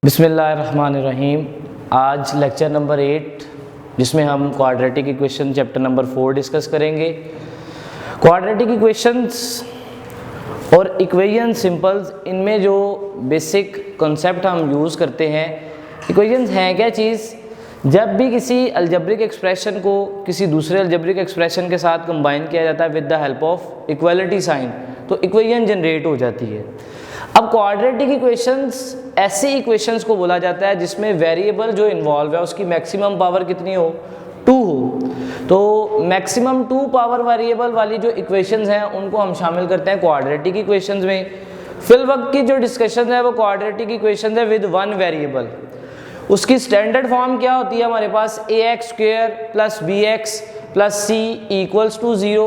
बिस्मिल्लाहिर्रहमानिर्रहीम। आज lecture number 8 जिसमें हम quadratic equation chapter number 4 discuss करेंगे। क्वाड्रेटिक इक्वेशंस और इक्वेशन सिंपल्स, इनमें जो बेसिक कॉन्सेप्ट हम यूज़ करते हैं। इक्वेशंस हैं क्या चीज़? जब भी किसी अलजेब्रिक एक्सप्रेशन को किसी दूसरे अलजेब्रिक एक्सप्रेशन के साथ कंबाइन किया जाता है with the help of equality sign, तो इक्वेशन जनरेट हो जाती है। अब क्वाड्रेटिक इक्वेशंस ऐसे इक्वेशंस को बोला जाता है जिसमें वेरिएबल जो इन्वॉल्व है उसकी मैक्सिमम पावर कितनी हो? 2 हो। तो मैक्सिमम 2 पावर वेरिएबल वाली जो इक्वेशंस हैं उनको हम शामिल करते हैं क्वाड्रेटिक इक्वेशंस में। फिल वक्त की जो डिस्कशन है वो क्वाड्रेटिक इक्वेशन है विद 1 वेरिएबल। उसकी स्टैंडर्ड फॉर्म क्या होती है हमारे पास? ax² + bx + c = 0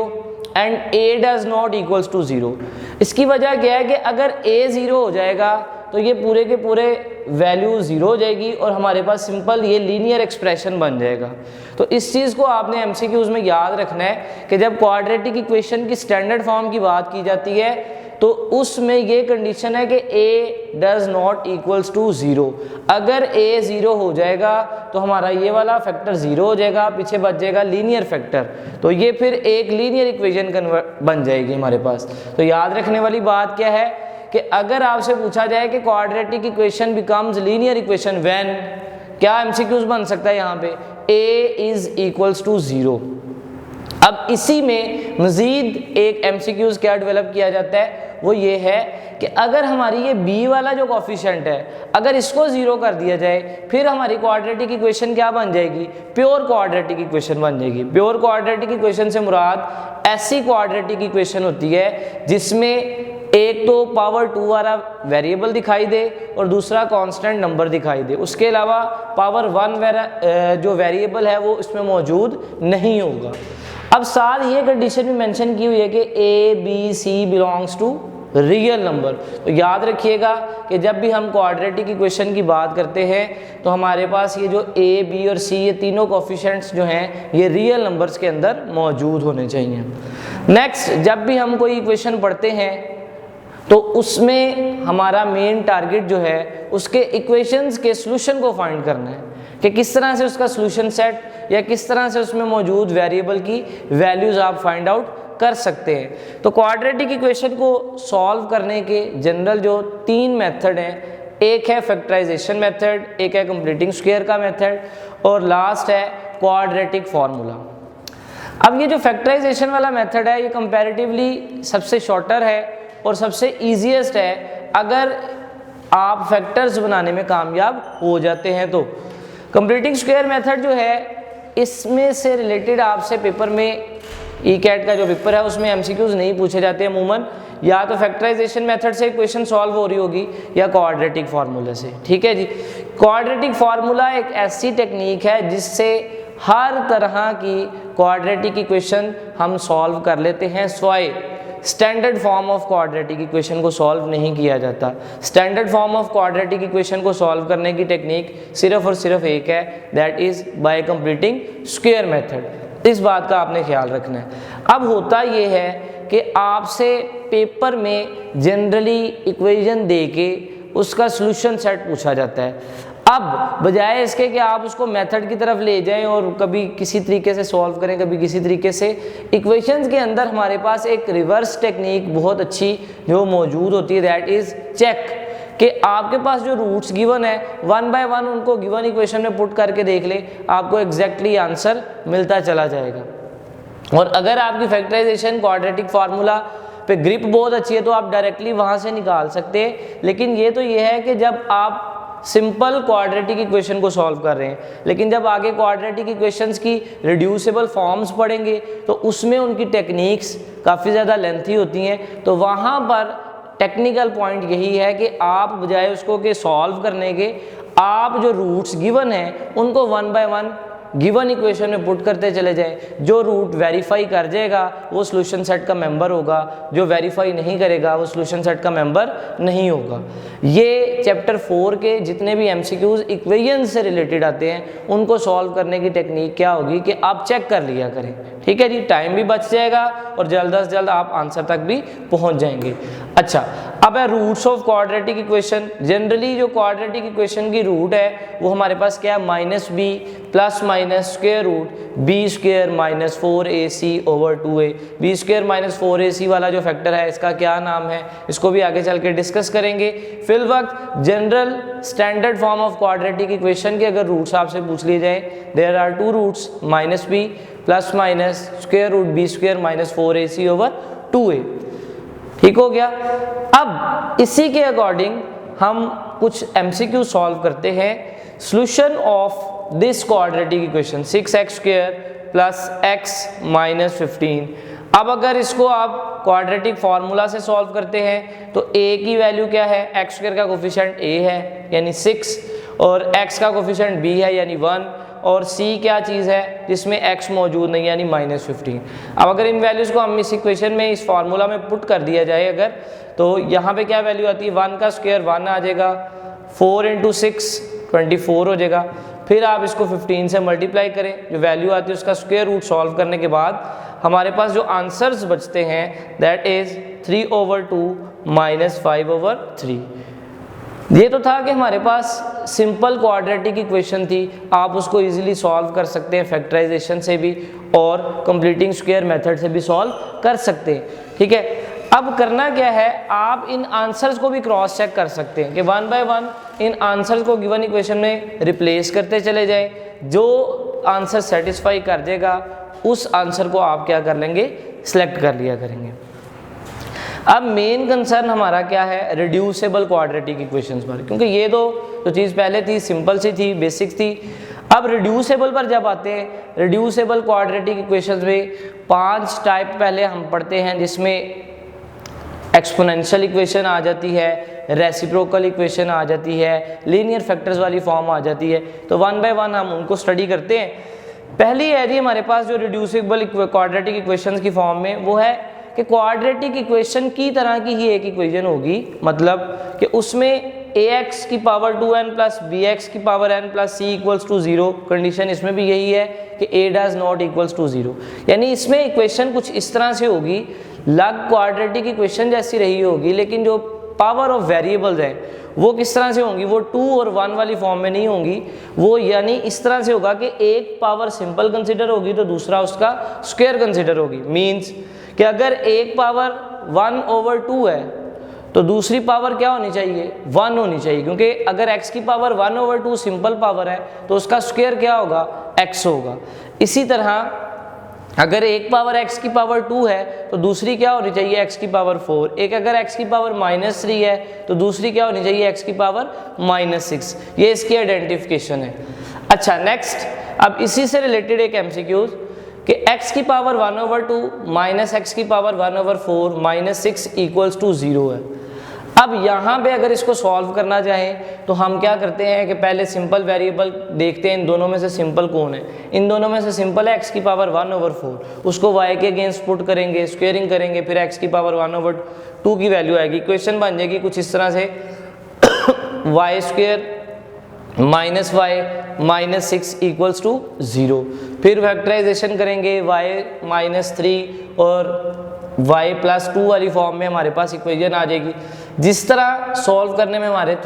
and a does not equals to 0। इसकी वजह क्या है कि अगर a 0 हो जाएगा तो ये पूरे के पूरे वैल्यू 0 हो जाएगी और हमारे पास सिंपल ये लीनियर एक्सप्रेशन बन जाएगा। तो इस चीज़ को आपने MCQs में याद रखना है कि जब क्वाड्रेटिक इक्वेशन की स्टैंडर्ड फॉर्म की बात की जाती है तो उसमें ये कंडीशन है कि a does not equals to 0। अगर a 0 हो जाएगा तो हमारा ये वाला फैक्टर 0 हो जाएगा, पीछे बच जाएगा लीनियर फैक्टर, तो ये फिर एक लीनियर इक्वेशन बन जाएगी हमारे पास। तो याद रखने वाली बात क्या है कि अगर आपसे पूछा जाए कि quadratic equation becomes linear equation when, क्या MCQs बन सकता है यहाँ पे? a is equals to 0। अब इसी में मज़ीद एक MCQs क्या डेवलप किया जाता है, वो ये है कि अगर हमारी ये b वाला जो कोफिशिएंट है अगर इसको 0 कर दिया जाए फिर हमारी क्वाड्रेटिक इक्वेशन क्या बन जाएगी? प्योर क्वाड्रेटिक इक्वेशन बन जाएगी। प्योर क्वाड्रेटिक इक्वेशन से मुराद ऐसी क्वाड्रेटिक इक्वेशन होती है जिसमें एक तो पावर 2 वाला वेरिएबल दिखाई दे और दूसरा कांस्टेंट नंबर दिखाई दे, उसके अलावा पावर 1 जो वेरिएबल है वो इसमें मौजूद नहीं होगा। अब साथ ये कंडीशन भी मेंशन की हुई है कि a b c belongs to real number. तो याद रखिएगा कि जब भी हम क्वाड्रेटिक इक्वेशन की बात करते हैं तो हमारे पास ये जो a b और c ये तीनों कोफिशिएंट्स जो हैं ये रियल नंबर्स के अंदर मौजूद होने चाहिए। नेक्स्ट, जब भी हम कोई इक्वेशन पढ़ते हैं तो उसमें हमारा मेन टारगेट जो है उसके इक्वेशंस के सॉल्यूशन को फाइंड करना है कि किस तरह से उसका सॉल्यूशन सेट या किस तरह से उसमें मौजूद वेरिएबल की वैल्यूज़ आप फाइंड आउट कर सकते हैं। तो क्वाड्रेटिक इक्वेशन को सॉल्व करने के जनरल जो 3 मेथड हैं, एक है फैक्टराइजेशन मेथड, एक है कंप्लीटिंग स्क्वायर का मेथड और लास्ट है क्वाड्रेटिक फार्मूला। अब ये जो फैक्टराइजेशन वाला मेथड है ये कंपैरेटिवली सबसे शॉर्टर है और सबसे ईजीएस्ट है अगर आप फैक्टर्स बनाने में कामयाब हो जाते हैं। तो कंप्लीटिंग स्क्वायर मेथड जो है इसमें से रिलेटेड आपसे पेपर में ECAT का जो पेपर है उसमें MCQs नहीं पूछे जाते हैं अमूमन, या तो फैक्टराइजेशन मेथड से इक्वेशन सॉल्व हो रही होगी या क्वाड्रेटिक फार्मूला से। ठीक है जी। क्वाड्रेटिक फार्मूला एक ऐसी टेक्निक है जिससे हर तरह की क्वाड्रेटिक इक्वेशन हम सॉल्व कर लेते हैं, स्वाय standard form of quadratic equation को सॉल्व नहीं किया जाता। Standard form of quadratic equation को सॉल्व करने की टेक्निक सिर्फ और सिर्फ एक है, that is by completing square method. इस बात का आपने ख्याल रखना है। अब होता ये है कि आपसे पेपर में जनरली इक्वेशन देके उसका सॉल्यूशन सेट पूछा जाता है। अब बजाय इसके कि आप उसको मेथड की तरफ ले जाएं और कभी किसी तरीके से सॉल्व करें कभी किसी तरीके से, इक्वेशंस के अंदर हमारे पास एक रिवर्स टेक्निक बहुत अच्छी जो मौजूद होती है, दैट इज़ चेक, कि आपके पास जो रूट्स गिवन है 1 बाय 1 उनको गिवन इक्वेशन में पुट करके देख ले, आपको एग्जैक्टली आंसर मिलता चला जाएगा। और अगर आपकी फैक्टराइजेशन क्वाड्रेटिक फार्मूला पे ग्रिप बहुत अच्छी है तो आप डायरेक्टली वहाँ से निकाल सकते हैं। लेकिन ये तो ये है कि जब आप सिंपल क्वाड्रेटिक इक्वेशन को सॉल्व कर रहे हैं, लेकिन जब आगे क्वाड्रेटिक इक्वेशंस की रिड्यूसिबल फॉर्म्स पढ़ेंगे तो उसमें उनकी टेक्निक्स काफ़ी ज़्यादा लेंथी होती हैं। तो वहाँ पर टेक्निकल पॉइंट यही है कि आप बजाय उसको के सॉल्व करने के, आप जो रूट्स गिवन हैं उनको 1 बाय 1 गिवन इक्वेशन में पुट करते चले जाएं। जो रूट वेरीफाई कर जाएगा वो सॉल्यूशन सेट का मेंबर होगा, जो वेरीफाई नहीं करेगा वो सॉल्यूशन सेट का मेंबर नहीं होगा। ये चैप्टर 4 के जितने भी एमसीक्यूज इक्वेशन से रिलेटेड आते हैं उनको सॉल्व करने की टेक्निक क्या होगी कि आप चेक कर लिया करें, ठीक है जी। टाइम भी बच जाएगा और जल्द से जल्द आप आंसर तक भी पहुंच जाएंगे। अच्छा, अब है roots of quadratic equation. Generally जो क्वाड्रेटिक इक्वेशन की रूट है वो हमारे पास क्या है, minus b plus minus square root b square minus 4ac over 2a। B square minus 4ac वाला जो फैक्टर है इसका क्या नाम है, इसको भी आगे चल के डिस्कस करेंगे। फिल वक्त general standard form of quadratic equation के अगर रूट्स आपसे पूछ लिए जाए, there are two roots, minus b plus minus square root b square minus 4ac over 2a। ठीक हो गया। अब इसी के अकॉर्डिंग हम कुछ एमसीक्यू सॉल्व करते हैं। Solution of this quadratic equation 6x square plus x minus 15। अब अगर इसको आप क्वाड्रेटिक फार्मूला से सॉल्व करते हैं तो a की वैल्यू क्या है, x स्क्वायर का कोफिशिएंट a है यानी 6 और x का कोफिशिएंट b है यानी 1 और c क्या चीज़ है जिसमें x मौजूद नहीं यानी माइनस 15। अब अगर इन वैल्यूज़ को हम इस इक्वेशन में इस फार्मूला में पुट कर दिया जाए अगर, तो यहाँ पे क्या वैल्यू आती है, 1 का स्क्वायर 1 आ जाएगा, 4 × 6 24 हो जाएगा। फिर आप इसको 15 से मल्टीप्लाई करें, जो वैल्यू आती है उसका स्क्वायर रूट सॉल्व करने के बाद हमारे पास जो आंसर्स बचते हैं दैट इज़ 3/2 माइनस 5/3। ये तो था कि हमारे पास सिंपल क्वाड्रेटिक इक्वेशन थी, आप उसको इजीली सॉल्व कर सकते हैं फैक्टराइजेशन से भी और कंप्लीटिंग स्क्वायर मेथड से भी सॉल्व कर सकते हैं, ठीक है। अब करना क्या है, आप इन आंसर्स को भी क्रॉस चेक कर सकते हैं कि 1 बाय 1 इन आंसर्स को गिवन इक्वेशन में रिप्लेस करते चले जाएं। जो आंसर सेटिस्फाई कर देगा उस आंसर को आप क्या कर लेंगे, सिलेक्ट कर लिया करेंगे। अब मेन कंसर्न हमारा क्या है, रिड्यूसेबल क्वाड्रेटिक इक्वेशंस पर, क्योंकि ये तो जो चीज़ पहले थी सिंपल सी थी, बेसिक थी। अब रिड्यूसेबल पर जब आते हैं, रिड्यूसेबल क्वाड्रेटिक इक्वेशंस में 5 टाइप पहले हम पढ़ते हैं, जिसमें एक्सपोनेंशियल इक्वेशन आ जाती है, रेसिप्रोकल इक्वेशन आ जाती है, लीनियर फैक्टर्स वाली फॉर्म आ जाती है। तो 1 बाय 1 हम उनको स्टडी करते हैं। पहली है जी हमारे पास जो रिड्यूसेबल क्वाड्रेटिक इक्वेशंस की फॉर्म में, वो है कि क्वाड्रेटिक इक्वेशन की तरह की ही एक इक्वेशन होगी, मतलब कि उसमें ax की पावर 2n प्लस bx की power n plus c equals to 0। Condition इसमें भी यही है कि a does not equals to 0, यानी इसमें इक्वेशन कुछ इस तरह से होगी, लग क्वाड्रेटिक इक्वेशन जैसी रही होगी, लेकिन जो पावर ऑफ वेरिएबल्स हैं वो किस तरह से होंगी, वो 2 और 1 वाली फॉर्म में नहीं होंगी, वो यानी इस तरह से होगा कि एक पावर सिंपल कंसिडर होगी तो दूसरा उसका स्क्वायर कंसिडर होगी। मीन्स कि अगर एक पावर 1/2 है तो दूसरी पावर क्या होनी चाहिए, 1 होनी चाहिए, क्योंकि अगर x की पावर 1/2 सिंपल पावर है तो उसका स्क्वायर क्या होगा, x होगा। इसी तरह अगर एक पावर x की पावर 2 है तो दूसरी क्या होनी चाहिए, x की पावर 4। एक अगर x की पावर -3 है तो दूसरी क्या होनी चाहिए, x की पावर -6। ये इसकी आइडेंटिफिकेशन है। अच्छा, नेक्स्ट, अब इसी से रिलेटेड एक एमसीक्यूज कि x की पावर 1/2 माइनस x की पावर 1/4 माइनस 6 इक्वल्स टू 0 है। अब यहाँ पे अगर इसको सॉल्व करना चाहें तो हम क्या करते हैं कि पहले सिंपल वेरिएबल देखते हैं, इन दोनों में से सिंपल कौन है। इन दोनों में से सिंपल है x की पावर 1/4, उसको y के अगेंस्ट पुट करेंगे, स्क्वेयरिंग करेंगे, फिर x की पावर 1/2 की वैल्यू आएगी। इक्वेशन बन जाएगी कुछ इस तरह से y square minus y minus 6 equals to 0। फिर फैक्टराइजेशन करेंगे, y -3 और y +2 वाली फॉर्म में हमारे पास इक्वेशन आ जाएगी। जिस तरह सॉल्व करने में हमारे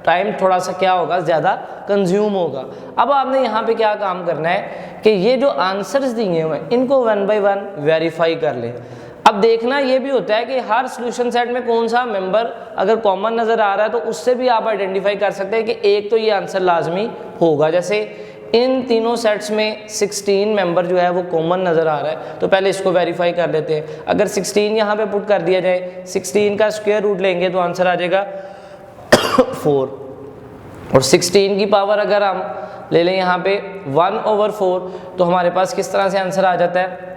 टाइम थोड़ा सा क्या होगा, ज़्यादा कंज्यूम होगा। अब आपने यहाँ पे क्या काम करना है कि ये जो आंसर्स दिए हुए हैं इनको 1 बाय 1 वेरीफाई कर लें। अब देखना ये भी होता है कि हर सॉल्यूशन सेट में कौन सा मेंबर अगर कॉमन नज़र आ रहा है तो उससे भी आप आइडेंटिफाई कर सकते हैं कि एक तो ये आंसर लाजमी होगा। जैसे इन तीनों सेट्स में 16 मेंबर जो है वो कॉमन नज़र आ रहा है, तो पहले इसको वेरीफाई कर लेते हैं। अगर 16 यहाँ पे पुट कर दिया जाए, 16 का स्क्वायर रूट लेंगे तो आंसर आ जाएगा 4, और 16 की पावर अगर हम ले लें यहाँ पे 1/4 तो हमारे पास किस तरह से आंसर आ जाता है,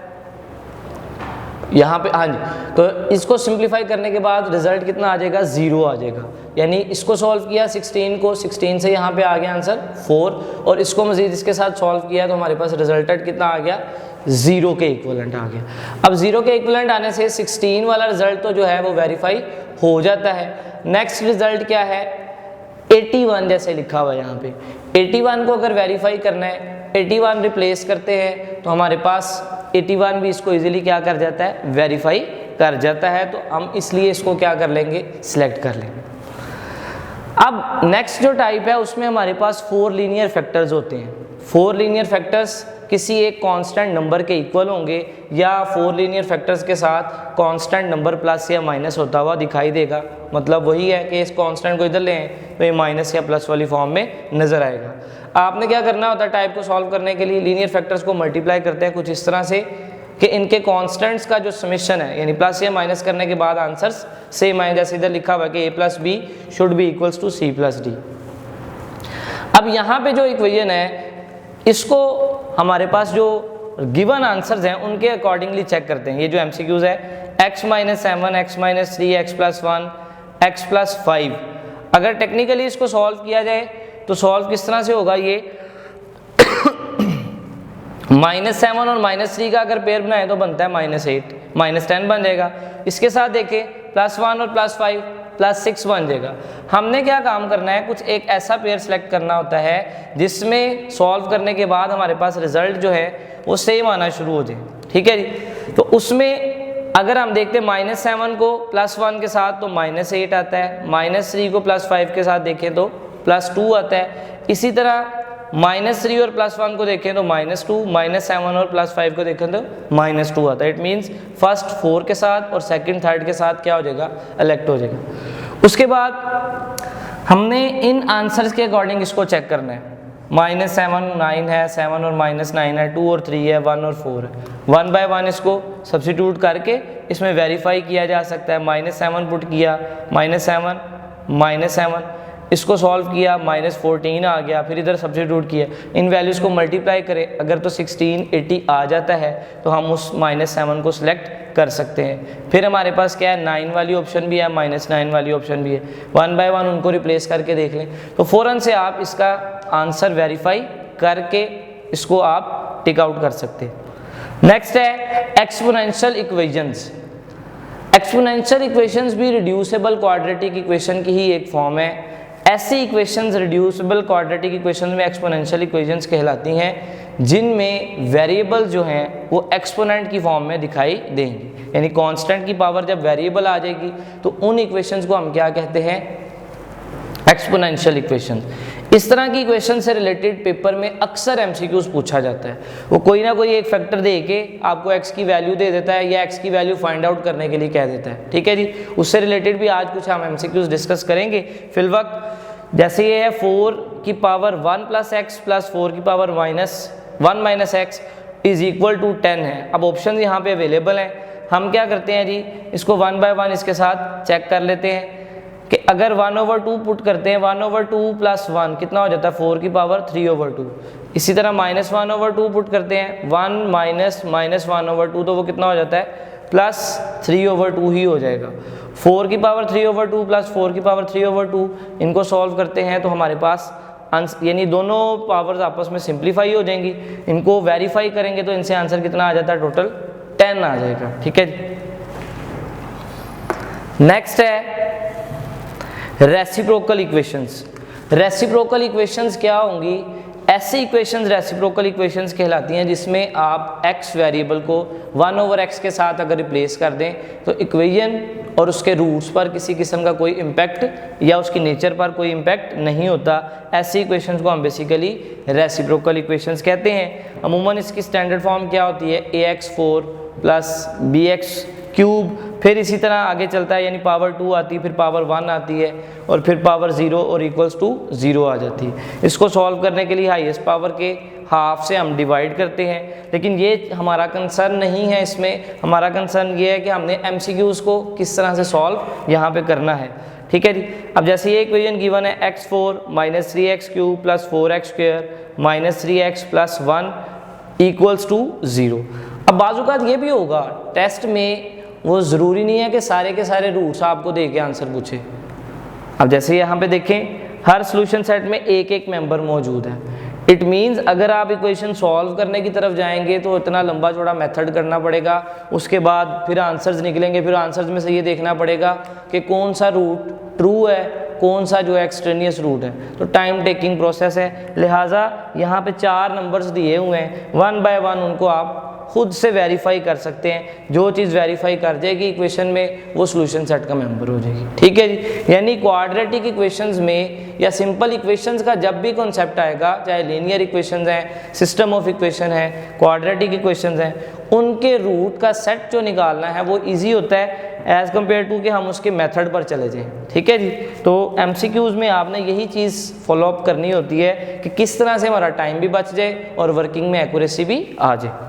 यहाँ पे, हाँ जी, तो इसको सिंप्लीफाई करने के बाद रिजल्ट कितना आ जाएगा, 0 आ जाएगा। यानी इसको सॉल्व किया 16 को, 16 से यहाँ पे आ गया आंसर 4, और इसको मजीद इसके साथ सॉल्व किया तो हमारे पास रिजल्टेड कितना आ गया, 0 के इक्विवेलेंट आ गया। अब 0 के इक्विवेलेंट आने से 16 वाला रिजल्ट तो जो है वो वेरीफाई हो जाता है। नेक्स्ट रिजल्ट क्या है, 81 जैसे लिखा हुआ है यहाँ पे, 81 को अगर वेरीफाई करना है, 81 रिप्लेस करते हैं तो हमारे पास 81 भी इसको इजीली क्या कर जाता है, वेरीफाई कर जाता है। तो हम इसलिए इसको क्या कर लेंगे, सिलेक्ट कर लेंगे। अब नेक्स्ट जो टाइप है उसमें हमारे पास 4 लीनियर फैक्टर्स होते हैं। 4 लीनियर फैक्टर्स किसी एक कांस्टेंट नंबर के इक्वल होंगे, या 4 लीनियर फैक्टर्स के साथ कांस्टेंट नंबर प्लस या माइनस होता हुआ दिखाई देगा। मतलब वही है कि इस कांस्टेंट को इधर लें तो ये माइनस या प्लस वाली फॉर्म में नजर आएगा। आपने क्या करना होता है, टाइप को सॉल्व करने के लिए लीनियर फैक्टर्स को मल्टीप्लाई करते हैं कुछ इस तरह से कि इनके कांस्टेंट्स का जो समेशन है, यानी प्लस या माइनस करने के बाद आंसर्स सेम आए। जैसे इधर लिखा हुआ है कि a plus b should be equals to c plus d. अब यहाँ पे जो इक्वेशन है इसको हमारे पास जो गिवन आंसर्स हैं उनके अकॉर्डिंगली चेक करते हैं। ये जो MCQs है, x minus 7, x minus 3, x plus 1, x plus 5, अगर टेक्निकली इसको सॉल्व किया जाए तो सॉल्व किस तरह से होगा, ये -7 और -3 का अगर पेयर बनाए तो बनता है -8, -10 बन जाएगा। इसके साथ देखें +1 और +5 +6 बन जाएगा। हमने क्या काम करना है, कुछ एक ऐसा पेयर सेलेक्ट करना होता है जिसमें सॉल्व करने के बाद हमारे पास रिजल्ट जो है वो सेम आना शुरू हो जाए। ठीक है जी, तो उसमें अगर हम देखते हैं -7 को +1 के साथ तो -8 आता है, -3 को +5 के साथ देखें तो +2 आता है। इसी तरह -3 और +1 को देखें तो -2, -7 और +5 को देखें तो -2 आता है। इट मीन्स फर्स्ट 4 के साथ और सेकंड थर्ड के साथ क्या हो जाएगा, इलेक्ट हो जाएगा। उसके बाद हमने इन आंसर्स के अकॉर्डिंग इसको चेक करना है। -7 9 है, 7 और -9 है, 2 और 3 है, 1 और 4 है। 1 बाय 1 इसको सब्सिट्यूट करके इसमें वेरीफाई किया जा सकता है। -7 पुट किया, -7 इसको सॉल्व किया, -14 आ गया, फिर इधर सब्स्टिट्यूट किया, इन वैल्यूज़ को मल्टीप्लाई करें, अगर तो 16 80 आ जाता है तो हम उस -7 को सिलेक्ट कर सकते हैं। फिर हमारे पास क्या है, 9 वाली ऑप्शन भी है, -9 वाली ऑप्शन भी है। 1 बाय 1 उनको रिप्लेस करके देख लें तो फ़ौरन से आप इसका आंसर वेरीफाई करके इसको आप टिक आउट कर सकते हैं। नेक्स्ट है एक्सपोनेंशियल इक्वेशंस। एक्सपोनेंशियल इक्वेशंस भी रिड्यूसिबल क्वाड्रेटिक इक्वेशन की ही एक फॉर्म है। ऐसी इक्वेशंस रिड्यूसिबल क्वाड्रेटिक इक्वेशंस में एक्सपोनेंशियल इक्वेशंस कहलाती हैं जिनमें वेरिएबल जो हैं वो एक्सपोनेंट की फॉर्म में दिखाई देंगे। यानी कांस्टेंट की पावर जब वेरिएबल आ जाएगी तो उन इक्वेशंस को हम क्या कहते हैं, एक्सपोनेंशियल इक्वेशंस। इस तरह की इक्वेशन से रिलेटेड पेपर में अक्सर MCQs पूछा जाता है। वो कोई ना कोई एक फैक्टर दे के आपको x की वैल्यू दे देता है या x की वैल्यू फाइंड आउट करने के लिए कह देता है। ठीक है जी, उससे रिलेटेड भी आज कुछ हम MCQs डिस्कस करेंगे। फिलवक्त जैसे ये है 4 की पावर 1 + x + 4 की power -1 - x is equal to 10 है। अब ऑप्शन यहाँ पे अवेलेबल हैं, हम क्या करते हैं जी, इसको 1 बाय 1 इसके साथ चेक कर लेते हैं कि अगर 1/2 पुट करते हैं, 1/2 + 1 कितना हो जाता है, 4 की पावर 3/2। इसी तरह -1/2 पुट करते हैं, 1 - -1/2 तो वो कितना हो जाता है, +3/2 ही हो जाएगा। 4 की पावर 3/2 + 4 की पावर 3/2, इनको सॉल्व करते हैं तो हमारे पास यानी दोनों पावर्स आपस में सिंप्लीफाई हो जाएंगी। इनको वेरीफाई करेंगे तो इनसे आंसर कितना आ जाता है, टोटल 10 आ जाएगा। ठीक है जी, नेक्स्ट है रेसिप्रोकल इक्वेशंस। रेसिप्रोकल इक्वेशंस क्या होंगी, ऐसी इक्वेशंस रेसिप्रोकल इक्वेशंस कहलाती हैं जिसमें आप x वेरिएबल को 1/x के साथ अगर रिप्लेस कर दें तो इक्वेशन और उसके रूट्स पर किसी किस्म का कोई इम्पैक्ट या उसकी नेचर पर कोई इम्पैक्ट नहीं होता। ऐसी इक्वेशंस को हम बेसिकली रेसिप्रोकल इक्वेशंस कहते हैं। अमूमन इसकी स्टैंडर्ड फॉर्म क्या होती है, ax4 + bx³, फिर इसी तरह आगे चलता है, यानी पावर 2 आती है, फिर पावर 1 आती है और फिर पावर 0 और इक्वल्स टू 0 आ जाती है। इसको सॉल्व करने के लिए हाईएस्ट पावर के हाफ से हम डिवाइड करते हैं, लेकिन ये हमारा कंसर्न नहीं है। इसमें हमारा कंसर्न ये है कि हमने MCQs को किस तरह से सॉल्व यहाँ पे करना है। ठीक है जी, अब जैसे ये इक्वेशन गिवन है x4 - 3x³ + 4x² - 3x + 1 equals to 0। अब बाज़-औक़ात ये भी होगा टेस्ट में वो ज़रूरी नहीं है कि सारे के सारे रूट्स आपको दे के आंसर पूछे। अब जैसे यहाँ पे देखें हर सॉल्यूशन सेट में एक एक मेंबर मौजूद है। इट मीन्स अगर आप इक्वेशन सॉल्व करने की तरफ जाएंगे तो इतना लंबा चौड़ा मेथड करना पड़ेगा, उसके बाद फिर आंसर्स निकलेंगे, फिर आंसर्स में से ये देखना पड़ेगा कि कौन सा रूट ट्रू है, कौन सा जो है एक्सट्रेनियस रूट है, तो टाइम टेकिंग प्रोसेस है। लिहाजा यहाँ पे 4 नंबर्स दिए हुए हैं, 1 बाय 1 उनको आप खुद से वेरीफाई कर सकते हैं। जो चीज़ वेरीफाई कर जाएगी इक्वेशन में वो सॉल्यूशन सेट का मेंबर हो जाएगी। ठीक है जी, यानी क्वाड्रेटिक इक्वेशंस में या सिंपल इक्वेशंस का जब भी कॉन्सेप्ट आएगा, चाहे लीनियर इक्वेशंस हैं, सिस्टम ऑफ इक्वेशन है, क्वाड्रेटिक इक्वेशंस हैं, उनके रूट का सेट जो निकालना है वो ईजी होता है एज़ कम्पेयर टू कि हम उसके मेथड पर चले जाएं। ठीक है जी, तो MCQs में आपने यही चीज़ फॉलोअप करनी होती है कि किस तरह से हमारा टाइम भी बच जाए और वर्किंग में एक्यूरेसी भी आ जाए।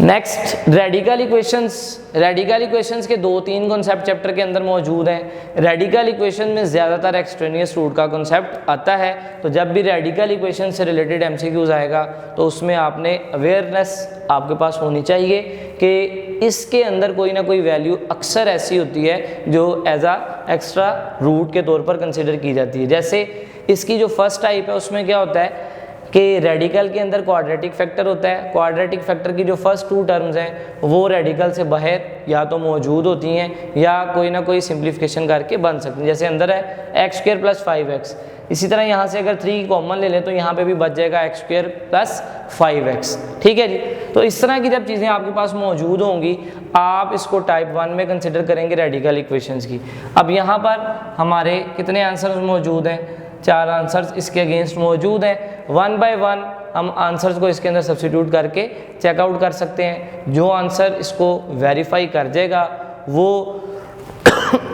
Next radical equations. Radical equations के 2-3 कॉन्सेप्ट चैप्टर के अंदर मौजूद हैं। रेडिकल इक्वेशन में ज़्यादातर एक्सट्रेनियस रूट का कॉन्सेप्ट आता है, तो जब भी रेडिकल इक्वेशन से रिलेटेड MCQs आएगा तो उसमें आपने अवेयरनेस आपके पास होनी चाहिए कि इसके अंदर कोई ना कोई वैल्यू अक्सर ऐसी होती है जो एज आ एक्स्ट्रा रूट के तौर पर कंसिडर की जाती है। जैसे इसकी जो फर्स्ट टाइप है उसमें क्या होता है कि रेडिकल के अंदर क्वाड्रेटिक फैक्टर होता है। क्वाड्रेटिक फैक्टर की जो फर्स्ट 2 टर्म्स हैं वो रेडिकल से बाहर या तो मौजूद होती हैं या कोई ना कोई सिंप्लीफिकेशन करके बन सकती हैं। जैसे अंदर है x² + 5x, इसी तरह यहाँ से अगर 3 कॉमन ले लें तो यहाँ पे भी बच जाएगा x² + 5x। ठीक है जी, तो इस तरह की जब चीज़ें आपके पास मौजूद होंगी आप इसको टाइप 1 में कंसिडर करेंगे रेडिकल इक्वेशंस की। अब यहाँ पर हमारे कितने आंसर्स मौजूद हैं? 4 आंसर्स इसके अगेंस्ट मौजूद हैं। 1 बाय 1 हम आंसर्स को इसके अंदर सब्स्टिट्यूट करके चेकआउट कर सकते हैं। जो आंसर इसको वेरीफाई कर जाएगा वो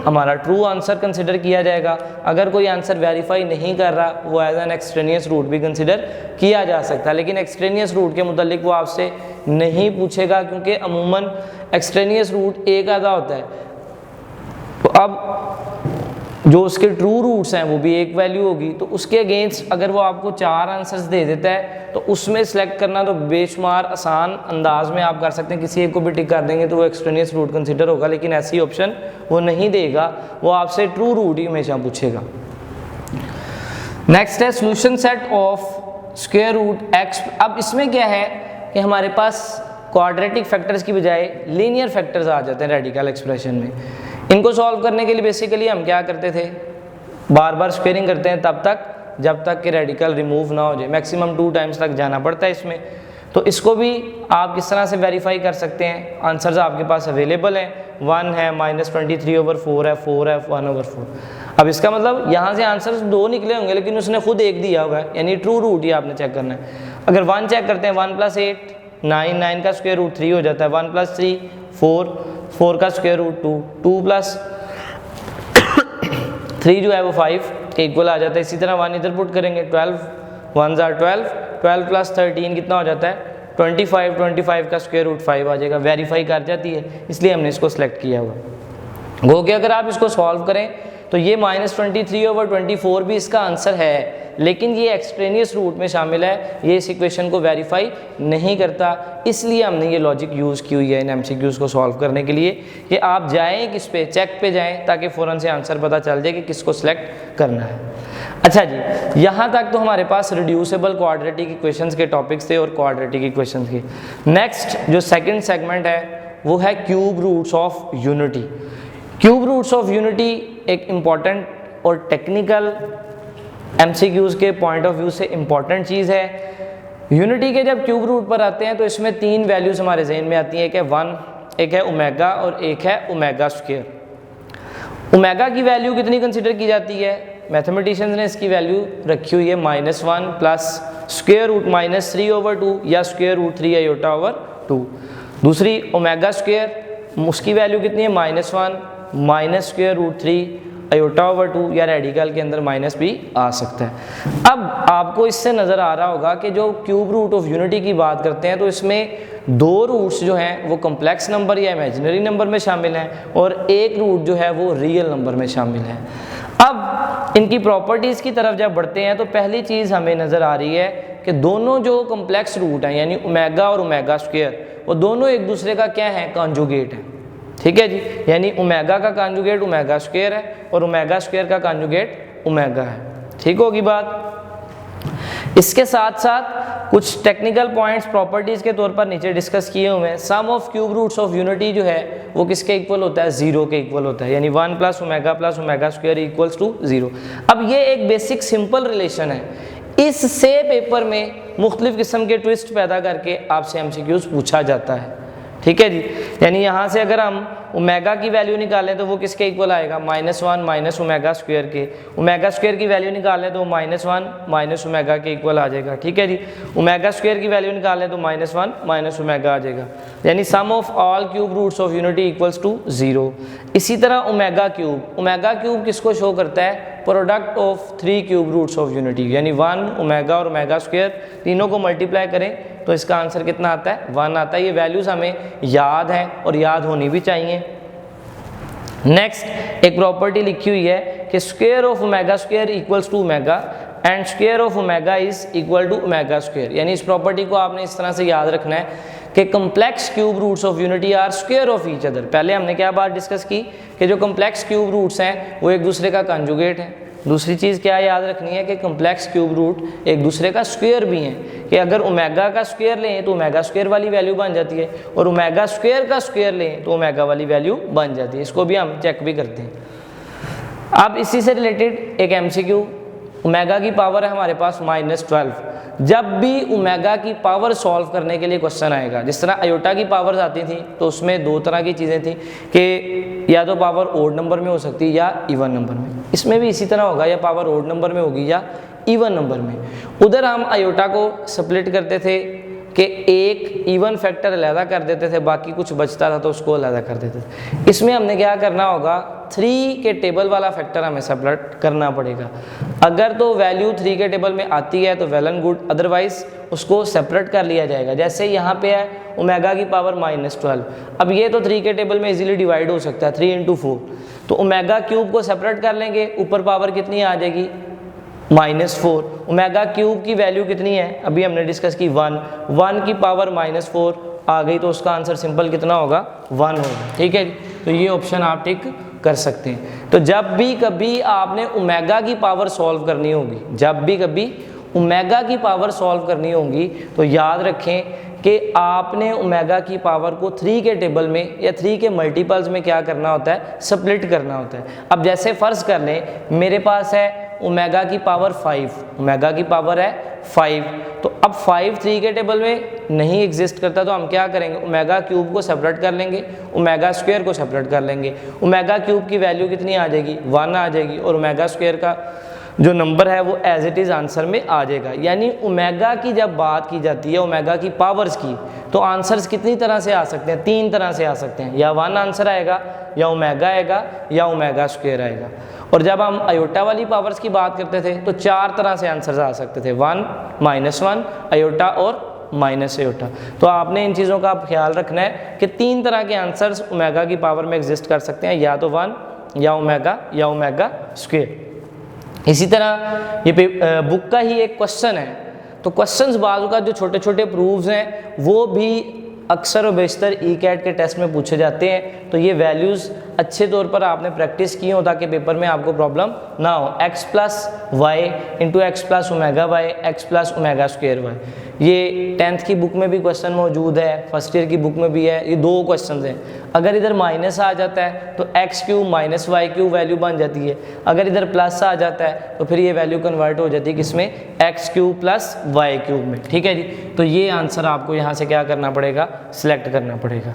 हमारा ट्रू आंसर कंसिडर किया जाएगा। अगर कोई आंसर वेरीफाई नहीं कर रहा वो एज एन एक्सट्रेनियस रूट भी कंसिडर किया जा सकता है, लेकिन एक्सट्रेनियस रूट के मुतालिक वो आपसे नहीं पूछेगा क्योंकि अमूमन एक्सट्रेनियस रूट एक आधा होता है। तो अब जो उसके ट्रू रूट्स हैं वो भी एक वैल्यू होगी, तो उसके अगेंस्ट अगर वो आपको 4 आंसर्स दे देता है तो उसमें सेलेक्ट करना तो बेशुमार आसान अंदाज में आप कर सकते हैं। किसी एक को भी टिक कर देंगे तो वो एक्सट्रेनियस रूट कंसिडर होगा, लेकिन ऐसी ऑप्शन वो नहीं देगा, वो आपसे ट्रू रूट ही हमेशा पूछेगा। नेक्स्ट है solution set of square root x। अब इसमें क्या है कि हमारे पास क्वाड्रेटिक फैक्टर्स की बजाय लीनियर फैक्टर्स आ जाते हैं रेडिकल एक्सप्रेशन में। इनको सॉल्व करने के लिए बेसिकली हम क्या करते थे, बार बार स्क्वेयरिंग करते हैं तब तक जब तक कि रेडिकल रिमूव ना हो जाए। मैक्सिमम 2 टाइम्स तक जाना पड़ता है इसमें। तो इसको भी आप किस तरह से वेरीफाई कर सकते हैं? आंसर्स आपके पास अवेलेबल हैं, 1 है, -23/4 है, 4 है, 1/4। अब इसका मतलब यहाँ से आंसर्स 2 निकले होंगे लेकिन उसने खुद 1 दिया होगा, यानी ट्रू रूट ही आपने चेक करना है। अगर 1 चेक करते हैं, 1 + 8 9, 9 का स्क्वायर रूट 3 हो जाता है, 1 + 3 4, 4 का स्क्वायर रूट 2, 2 + 3 जो है वो 5 इक्वल आ जाता है। इसी तरह 1 इधर पुट करेंगे, 12 1 = 12, 12 + 13 कितना हो जाता है 25, 25 का स्क्वायर रूट 5 आ जाएगा। वेरीफाई कर जाती है, इसलिए हमने इसको सिलेक्ट किया हुआ। गो कि अगर आप इसको सॉल्व करें तो ये -23/24 भी इसका आंसर है, लेकिन ये एक्सट्रेनियस रूट में शामिल है, ये इस इक्वेशन को वेरीफाई नहीं करता। इसलिए हमने ये लॉजिक यूज़ की हुई है इन MCQs को सॉल्व करने के लिए कि आप जाएं किस पे, चेक पे जाएं ताकि फ़ौरन से आंसर पता चल जाए कि किसको सिलेक्ट करना है। अच्छा जी, यहाँ तक तो हमारे पास रिड्यूसिबल क्वाड्रेटिक इक्वेशंस के टॉपिक्स थे और क्वाड्रेटिक इक्वेशंस के। नेक्स्ट जो सेकंड सेगमेंट है वो है cube roots of unity. Cube roots of unity एक इम्पॉर्टेंट और टेक्निकल MCQs के पॉइंट ऑफ व्यू से इम्पॉर्टेंट चीज़ है। यूनिटी के जब क्यूब रूट पर आते हैं तो इसमें 3 वैल्यूज़ हमारे जहन में आती हैं, एक है 1, एक है ओमेगा और एक है ओमेगा²। ओमेगा की वैल्यू कितनी कंसिडर की जाती है? मैथमेटिशियंस ने इसकी वैल्यू रखी हुई है -1 प्लस स्क्वायर रूट -3/2 या स्क्वायर रूट 3/2। दूसरी ओमेगा², उसकी वैल्यू कितनी है -1 माइनस स्क्वायर रूट 3/2 या रेडिकल के अंदर माइनस भी आ सकता है। अब आपको इससे नज़र आ रहा होगा कि जो क्यूब रूट ऑफ यूनिटी की बात करते हैं तो इसमें 2 रूट्स जो हैं वो कॉम्प्लेक्स नंबर या इमेजिनरी नंबर में शामिल हैं और एक रूट जो है वो रियल नंबर में शामिल है। अब इनकी प्रॉपर्टीज़ की तरफ जब बढ़ते हैं तो पहली चीज़ हमें नज़र आ रही है कि दोनों जो कम्प्लेक्स रूट हैं यानी ओमेगा और ओमेगा स्क्वायर वो दोनों एक दूसरे का क्या है, कॉन्जुगेट है। ठीक है जी, यानी ओमेगा का कॉन्जुगेट ओमेगा स्क्वायर है और ओमेगा स्क्वायर का कॉन्जुगेट ओमेगा है। ठीक होगी बात। इसके साथ साथ कुछ टेक्निकल पॉइंट्स प्रॉपर्टीज़ के तौर पर नीचे डिस्कस किए हुए हैं। Sum of cube roots of unity जो है वो किसके इक्वल होता है, 0 के इक्वल होता है, यानी 1 plus omega square equals to 0। अब ये एक बेसिक सिंपल रिलेशन है, इससे पेपर में मुख्तलिफ किस्म के ट्विस्ट पैदा करके आपसे एमसीक्यूज पूछा जाता है। ठीक है जी, यानी यहाँ से अगर हम ओमेगा की वैल्यू निकालें तो वो किसके इक्वल आएगा, -1 माइनस ओमेगा स्क्वायर के। ओमेगा स्क्वायर की वैल्यू निकालें तो -1 माइनस ओमेगा के इक्वल आ जाएगा। ठीक है जी, ओमेगा स्क्वायर की वैल्यू निकालें तो -1 माइनस ओमेगा आ जाएगा, यानी sum of all cube roots of unity equals to 0। इसी तरह ओमेगा क्यूब किसको शो करता है, product of 3 cube roots of unity, यानी 1 ओमेगा और ओमेगा स्क्वायर तीनों को मल्टीप्लाई करें तो इसका आंसर कितना आता है, 1 आता है। ये वैल्यूज़ हमें याद हैं और याद होनी भी चाहिए। नेक्स्ट एक प्रॉपर्टी लिखी हुई है कि square of omega square equals to omega and square of omega is equal to omega square, यानी इस प्रॉपर्टी को आपने इस तरह से याद रखना है कि complex cube roots of unity are square of each other. पहले हमने क्या बात डिस्कस की कि जो कम्प्लेक्स क्यूब रूट्स हैं वो एक दूसरे का कंजुगेट है। दूसरी चीज़ क्या याद रखनी है कि कम्प्लेक्स क्यूब रूट एक दूसरे का स्क्वायर भी हैं, कि अगर ओमेगा का स्क्वायर लें तो ओमेगा स्क्वायर वाली वैल्यू बन जाती है और ओमेगा स्क्वायर का स्क्वायर लें तो ओमेगा वाली वैल्यू बन जाती है। इसको भी हम चेक भी करते हैं। अब इसी से रिलेटेड एक एमसीक्यू, ओमेगा की पावर है हमारे पास -12। जब भी ओमेगा की पावर सॉल्व करने के लिए क्वेश्चन आएगा, जिस तरह आयोटा की पावर्स आती थी तो उसमें 2 तरह की चीज़ें थी कि या तो पावर ओड नंबर में हो सकती है या इवन नंबर में। इसमें भी इसी तरह होगा, या पावर ओड नंबर में होगी या इवन नंबर में। उधर हम आयोटा को स्प्लिट करते थे कि एक इवन फैक्टर अलहदा कर देते थे, बाकी कुछ बचता था तो उसको अलहदा कर देते थे। इसमें हमने क्या करना होगा, 3 के टेबल वाला फैक्टर हमें सेपरेट करना पड़ेगा। अगर तो वैल्यू 3 के टेबल में आती है तो वेल एंड गुड, अदरवाइज उसको सेपरेट कर लिया जाएगा। जैसे यहाँ पे है ओमेगा की पावर -12, अब ये तो 3 के टेबल में इजीली डिवाइड हो सकता है, 3 × 4, तो ओमेगा क्यूब को सेपरेट कर लेंगे, ऊपर पावर कितनी आ जाएगी, -4। ओमेगा क्यूब की वैल्यू कितनी है, अभी हमने डिस्कस की 1 की पावर -4 आ गई तो उसका आंसर सिंपल कितना होगा, 1 होगा। ठीक है, तो ये ऑप्शन आप टिक कर सकते हैं। तो जब भी कभी आपने ओमेगा की पावर सॉल्व करनी होगी, जब भी कभी ओमेगा की पावर सॉल्व करनी होगी तो याद रखें कि आपने ओमेगा की पावर को 3 के टेबल में या 3 के मल्टीपल्स में क्या करना होता है, स्प्लिट करना होता है। अब जैसे फ़र्ज़ कर लें मेरे पास है ओमेगा की पावर 5, ओमेगा की पावर है 5, तो अब 5 3 के टेबल में नहीं एग्जिस्ट करता तो हम क्या करेंगे, ओमेगा क्यूब को सेपरेट कर लेंगे, ओमेगा स्क्वायर को सेपरेट कर लेंगे। ओमेगा क्यूब की वैल्यू कितनी आ जाएगी, 1 आ जाएगी, और ओमेगा स्क्वायर का जो नंबर है वो एज इट इज़ आंसर में आ जाएगा। यानी ओमेगा की जब बात की जाती है, ओमेगा की पावर्स की, तो आंसर्स कितनी तरह से आ सकते हैं, 3 तरह से आ सकते हैं, या 1 आंसर आएगा, या ओमेगा आएगा, या ओमेगा स्क्वायर आएगा। और जब हम आयोटा वाली पावर्स की बात करते थे तो 4 तरह से आंसर्स आ सकते थे, 1, -1, आयोटा और माइनस आयोटा। तो आपने इन चीज़ों का आप ख्याल रखना है कि 3 तरह के आंसर्स ओमेगा की पावर में एग्जिस्ट कर सकते हैं, या तो 1, या ओमेगा स्क्वायर। इसी तरह ये बुक का ही एक क्वेश्चन है, तो क्वेश्चंस बाजू का जो छोटे छोटे प्रूफ्स हैं वो भी अक्सर और बेशतर ई-कैट के टेस्ट में पूछे जाते हैं। तो ये वैल्यूज़ अच्छे तौर पर आपने प्रैक्टिस की हो ताकि पेपर में आपको प्रॉब्लम ना हो। x + y × x + omega y, x + omega square y, ये 10th की बुक में भी क्वेश्चन मौजूद है, फर्स्ट ईयर की बुक में भी है। ये 2 क्वेश्चन हैं। अगर इधर माइनस आ जाता है तो x³ - y³ वैल्यू बन जाती है, अगर इधर प्लस आ जाता है तो फिर ये वैल्यू कन्वर्ट हो जाती है किसमें, x³ + y³ में। ठीक है जी, तो ये आंसर आपको यहाँ से क्या करना पड़ेगा, सिलेक्ट करना पड़ेगा।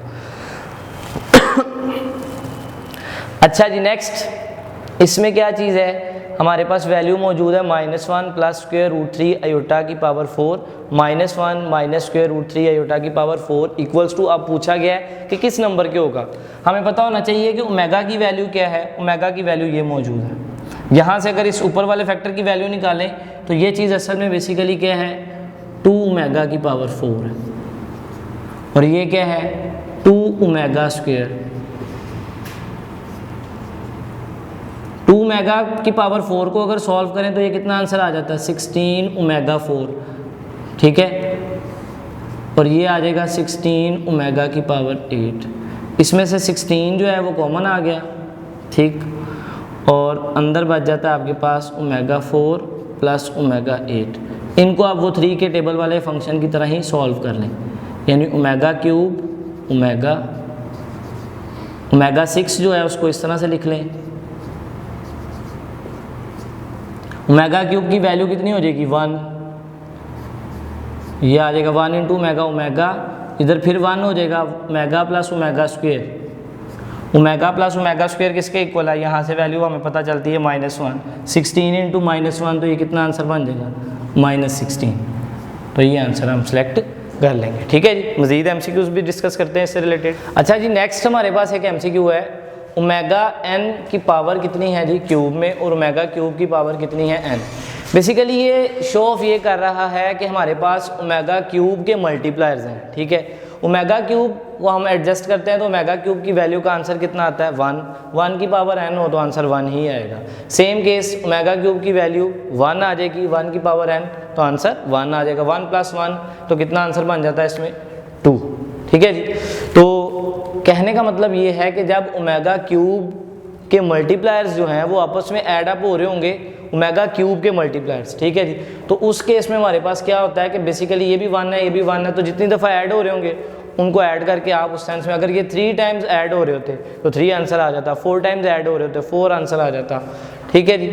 अच्छा जी, नेक्स्ट इसमें क्या चीज़ है, हमारे पास वैल्यू मौजूद है -1 + √3 आयोटा की पावर 4, -1 - √3 आयोटा की पावर 4 इक्वल्स टू, अब पूछा गया है कि किस नंबर के होगा। हमें पता होना चाहिए कि ओमेगा की वैल्यू क्या है, ओमेगा की वैल्यू ये मौजूद है। यहाँ से अगर इस ऊपर वाले फैक्टर की वैल्यू निकालें तो ये चीज़ असल में बेसिकली क्या है, 2 ओमेगा की पावर 4 है, और ये क्या है, 2 ओमेगा स्क्वायर, 2 2 ओमेगा की पावर 4 को अगर सॉल्व करें तो ये कितना आंसर आ जाता है 16 ओमेगा 4, ठीक है, और ये आ जाएगा 16 ओमेगा की पावर 8। इसमें से 16 जो है वो कॉमन आ गया, ठीक, और अंदर बच जाता है आपके पास ओमेगा 4 प्लस ओमेगा 8। इनको आप वो 3 के टेबल वाले फंक्शन की तरह ही सॉल्व कर लें, यानी ओमेगा क्यूब ओमेगा 6 जो है उसको इस तरह से लिख लें। ओमेगा क्यूब की वैल्यू कितनी हो जाएगी 1, ये आ जाएगा 1 इंटू ओमेगा, इधर फिर 1 हो जाएगा omega plus omega square. Omega plus omega square किसके इक्वल है, यहाँ से वैल्यू हमें पता चलती है -1। 16 इंटू -1 तो ये कितना आंसर बन जाएगा -16। तो ये आंसर हम सेलेक्ट कर लेंगे, ठीक है जी। मजीद एमसीक्यूज भी डिस्कस करते हैं इससे रिलेटेड। अच्छा जी, नेक्स्ट हमारे पास एक एमसीक्यू है, ओमेगा n की पावर कितनी है जी क्यूब में, और ओमेगा क्यूब की पावर कितनी है n। बेसिकली ये शो ऑफ ये कर रहा है कि हमारे पास ओमेगा क्यूब के मल्टीप्लायर्स हैं, ठीक है। ओमेगा क्यूब को हम एडजस्ट करते हैं तो ओमेगा क्यूब की वैल्यू का आंसर कितना आता है 1 की पावर n हो तो आंसर 1 ही आएगा। सेम केस ओमेगा क्यूब की वैल्यू 1 आ जाएगी 1 की पावर n तो आंसर 1 आ जाएगा। 1 + 1 तो कितना आंसर बन जाता है इसमें 2, ठीक है जी। तो कहने का मतलब ये है कि जब ओमेगा क्यूब के मल्टीप्लायर्स जो हैं वो आपस में ऐड अप हो रहे होंगे ओमेगा क्यूब के मल्टीप्लायर्स, ठीक है जी, तो उस केस में हमारे पास क्या होता है कि बेसिकली ये भी 1 है ये भी 1 है, तो जितनी दफ़ा ऐड हो रहे होंगे उनको ऐड करके आप उस सेंस में, अगर ये 3 टाइम्स ऐड हो रहे होते तो 3 आंसर आ जाता, 4 टाइम्स ऐड हो रहे होते 4 आंसर आ जाता, ठीक है जी।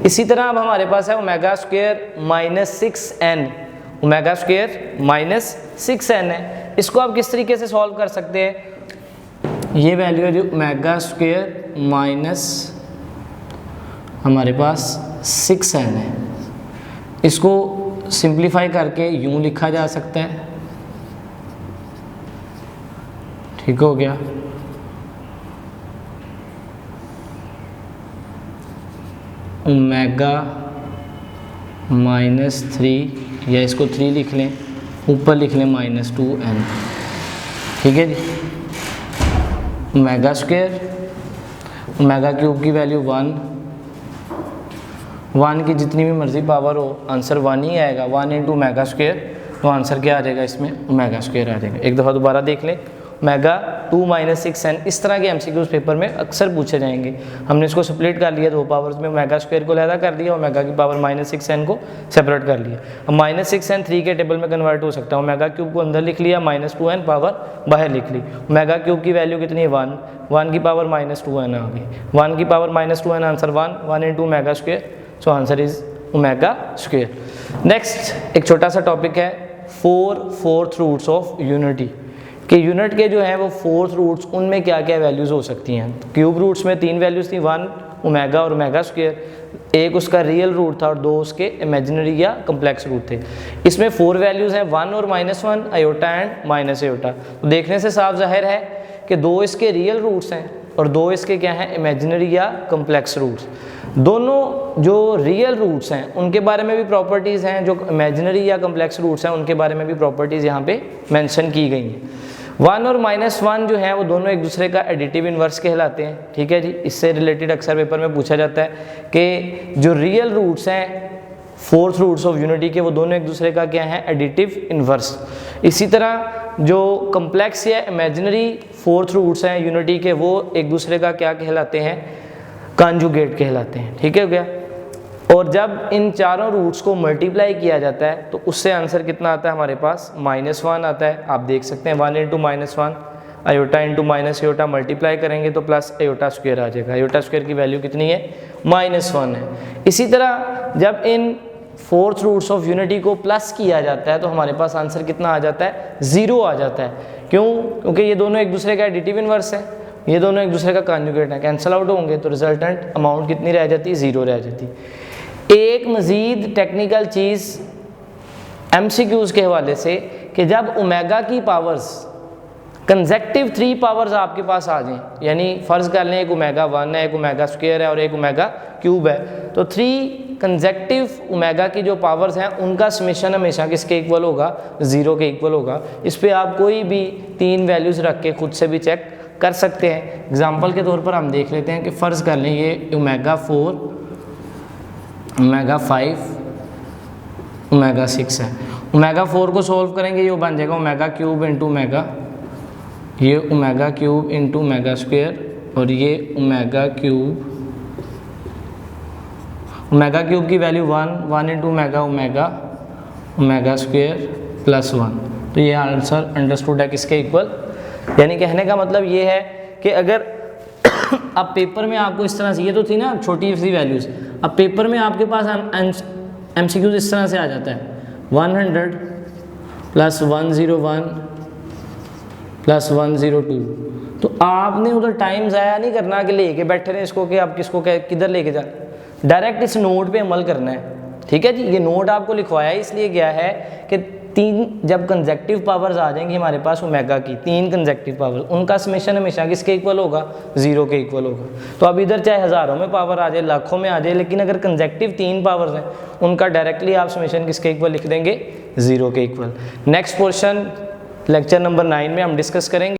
इसी तरह अब हमारे पास है omega square -6n, omega square -6n है। इसको आप किस तरीके से सॉल्व कर सकते हैं, ये वैल्यू है जो ओमेगा स्क्वायर माइनस हमारे पास 6n है, इसको सिंप्लीफाई करके यूं लिखा जा सकता है, ठीक हो गया। ओमेगा -3 या इसको 3 लिख लें, ऊपर लिख लें -2n, ठीक है जी। ओमेगा स्क्वायर ओमेगा क्यूब की वैल्यू 1 की जितनी भी मर्जी पावर हो आंसर 1 ही आएगा। 1 इंटू ओमेगा स्क्वायर तो आंसर क्या आ जाएगा इसमें ओमेगा स्क्वायर आ जाएगा। एक दफ़ा दोबारा देख लें, ओमेगा 2 - 6n, इस तरह के एमसीक्यूज पेपर में अक्सर पूछे जाएंगे। हमने इसको स्प्लिट कर लिया 2 पावर्स में, ओमेगा स्क्वायर को अलहदा कर दिया, ओमेगा की पावर -6n को सेपरेट कर लिया। अब -6n 3 के टेबल में कन्वर्ट हो सकता है, ओमेगा क्यूब को अंदर लिख लिया, -2n पावर बाहर लिख ली। ओमेगा क्यूब की वैल्यू कितनी है 1 की पावर -2n आ गई, 1 की power -2n answer 1 into omega square, so answer is omega square. Next एक छोटा सा टॉपिक है 4 रूट्स ऑफ यूनिटी, कि यूनिट के जो हैं वो 4 रूट्स, उनमें क्या क्या वैल्यूज़ हो सकती हैं। क्यूब रूट्स में 3 वैल्यूज़ थी, 1 ओमेगा और ओमेगा स्क्वायर, एक उसका रियल रूट था और 2 उसके इमेजिनरी या कम्प्लेक्स रूट थे। इसमें 4 वैल्यूज़ हैं 1 और -1, आयोटा एंड माइनस आयोटा। तो देखने से साफ जाहिर है कि 2 इसके रियल रूट्स हैं और 2 इसके क्या हैं इमेजिनरी या कम्प्लेक्स रूट्स। दोनों जो रियल रूट्स हैं उनके बारे में भी प्रॉपर्टीज़ हैं, जो इमेजिनरी या कम्प्लेक्स रूट्स हैं उनके बारे में भी प्रॉपर्टीज़ यहाँ पे मेंशन की गई हैं। 1 और -1 जो है वो दोनों एक दूसरे का एडिटिव इन्वर्स कहलाते हैं, ठीक है जी। इससे रिलेटेड अक्सर पेपर में पूछा जाता है कि जो रियल रूट्स हैं 4 रूट्स ऑफ यूनिटी के, वो दोनों एक दूसरे का क्या है एडिटिव इन्वर्स। इसी तरह जो कम्प्लेक्स या इमेजिनरी 4 रूट्स हैं यूनिटी के, वो एक दूसरे का क्या कहलाते हैं कॉन्जुगेट कहलाते हैं, ठीक है गया। और जब इन चारों रूट्स को मल्टीप्लाई किया जाता है तो उससे आंसर कितना आता है हमारे पास -1 आता है। आप देख सकते हैं 1 into -1 iota into minus iota multiply करेंगे तो प्लस आयोटा स्क्वायर आ जाएगा। आयोटा स्क्वायर की वैल्यू कितनी है -1 है। इसी तरह जब इन 4 रूट्स ऑफ यूनिटी को प्लस किया जाता है तो हमारे पास आंसर कितना आ जाता है 0 आ जाता है। क्यों? क्योंकि ये दोनों एक दूसरे का एडिटिव इनवर्स है, ये दोनों एक दूसरे का कॉन्जुगेट है। कैंसिल आउट होंगे तो रिजल्टेंट अमाउंट कितनी रह जाती है 0 रह जाती। एक मज़ीद टेक्निकल चीज़ MCQs के हवाले से कि जब ओमेगा की पावर्स कंसेक्टिव 3 पावर्स आपके पास आ जाएं, यानी फ़र्ज़ कर लें एक ओमेगा 1 है, एक ओमेगा स्क्वायर है और एक ओमेगा क्यूब है, तो 3 कंसेक्टिव ओमेगा की जो पावर्स हैं उनका समेशन हमेशा किसके इक्वल होगा 0 के इक्वल होगा। इस पर आप कोई भी 3 वैल्यूज़ रख के खुद से भी चेक कर सकते हैं। एग्जाम्पल के तौर पर हम देख लेते हैं कि फ़र्ज़ कर लें ये ओमेगा 4, ओमेगा 5, ओमेगा 6 है। ओमेगा 4 को सॉल्व करेंगे, ये बन जाएगा ओमेगा क्यूब इंटू ओमेगा, ये omega cube into omega square, और ये ओमेगा क्यूब की value 1 into omega omega square plus 1। तो ये आंसर अंडरस्टूड है किसके इक्वल। यानी कहने का मतलब ये है कि अगर अब पेपर में आपको इस तरह से, ये तो थी ना छोटी सी वैल्यूज़, अब पेपर में आपके पास MCQs इस तरह से आ जाता है 100 प्लस 101 प्लस 102। तो आपने उधर टाइम ज़ाया नहीं करना कि लेके बैठे रहे इसको कि आप किसको किधर लेके जाए, डायरेक्ट इस नोट पे अमल करना है। ठीक है जी, ये नोट आपको लिखवाया इसलिए गया है कि 3 जब कंसेक्टिव पावर्स आ जाएंगी हमारे पास ओमेगा की, 3 कंसेक्टिव पावर्स, उनका समेशन हमेशा किसके इक्वल होगा, 0 के इक्वल होगा। तो अब इधर चाहे हज़ारों में पावर आ जाए, लाखों में आ जाए, लेकिन अगर कंसेक्टिव 3 पावर्स हैं उनका डायरेक्टली आप समेशन किसके इक्वल लिख देंगे, 0 के equal. Next portion lecture number 9 में हम डिस्कस करेंगे।